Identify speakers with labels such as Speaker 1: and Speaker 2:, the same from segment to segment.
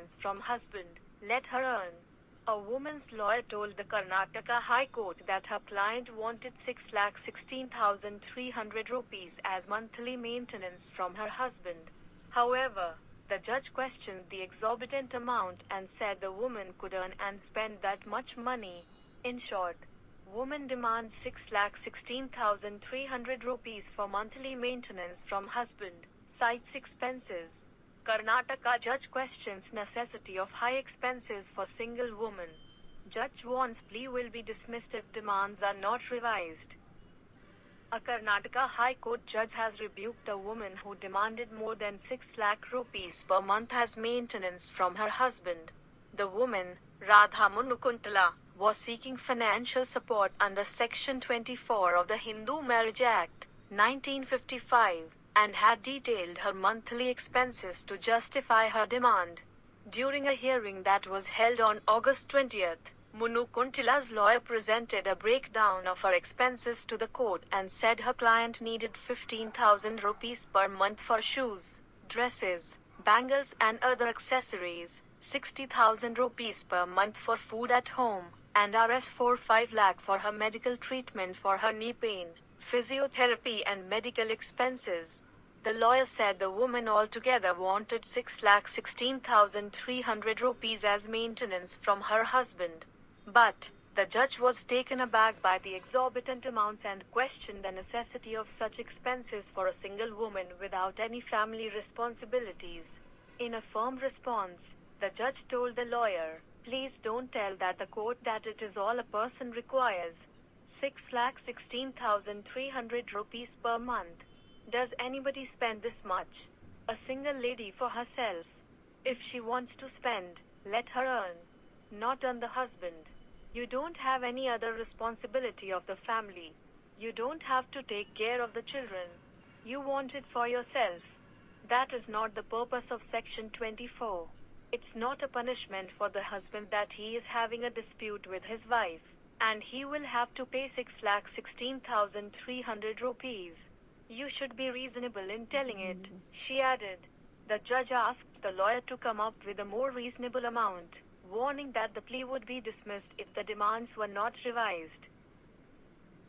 Speaker 1: maintenance from husband. Let her earn. A woman's lawyer told the Karnataka High Court that her client wanted 6,16,300 rupees as monthly maintenance from her husband. However, the judge questioned the exorbitant amount and said the woman could earn and spend that much money. In short, woman demands 6,16,300 rupees for monthly maintenance from husband, cites expenses. Karnataka judge questions necessity of high expenses for single woman. Judge warns plea will be dismissed if demands are not revised. A Karnataka High Court judge has rebuked a woman who demanded more than 6 lakh rupees per month as maintenance from her husband. The woman, Radha Munukuntala, was seeking financial support under Section 24 of the Hindu Marriage Act, 1955, and had detailed her monthly expenses to justify her demand. During a hearing that was held on August 20th, Munukuntala's lawyer presented a breakdown of her expenses to the court and said her client needed 15,000 rupees per month for shoes, dresses, bangles and other accessories, 60,000 rupees per month for food at home, and Rs 4-5 lakh for her medical treatment for her knee pain, physiotherapy and medical expenses. The lawyer said the woman altogether wanted 6,16,300 rupees as maintenance from her husband. But the judge was taken aback by the exorbitant amounts and questioned the necessity of such expenses for a single woman without any family responsibilities. In a firm response, the judge told the lawyer, "Please don't tell that the court that it is all a person requires. 6,16,300 rupees per month. Does anybody spend this much? A single lady for herself. If she wants to spend, let her earn. Not on the husband. You don't have any other responsibility of the family. You don't have to take care of the children. You want it for yourself. That is not the purpose of Section 24. It's not a punishment for the husband that he is having a dispute with his wife, and he will have to pay 6,16,300 rupees. You should be reasonable in telling it," she added. The judge asked the lawyer to come up with a more reasonable amount, warning that the plea would be dismissed if the demands were not revised.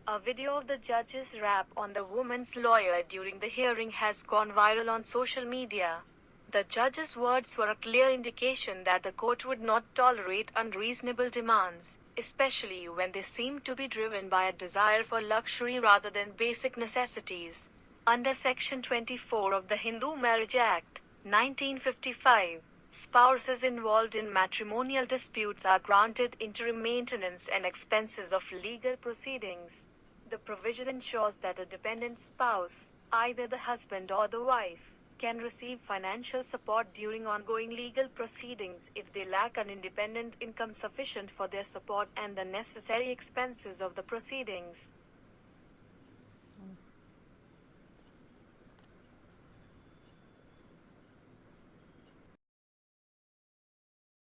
Speaker 1: A video of the judge's rap on the woman's lawyer during the hearing has gone viral on social media. The judge's words were a clear indication that the court would not tolerate unreasonable demands, especially when they seem to be driven by a desire for luxury rather than basic necessities. Under Section 24 of the Hindu Marriage Act, 1955, spouses involved in matrimonial disputes are granted interim maintenance and expenses of legal proceedings. The provision ensures that a dependent spouse, either the husband or the wife, can receive financial support during ongoing legal proceedings if they lack an independent income sufficient for their support and the necessary expenses of the proceedings.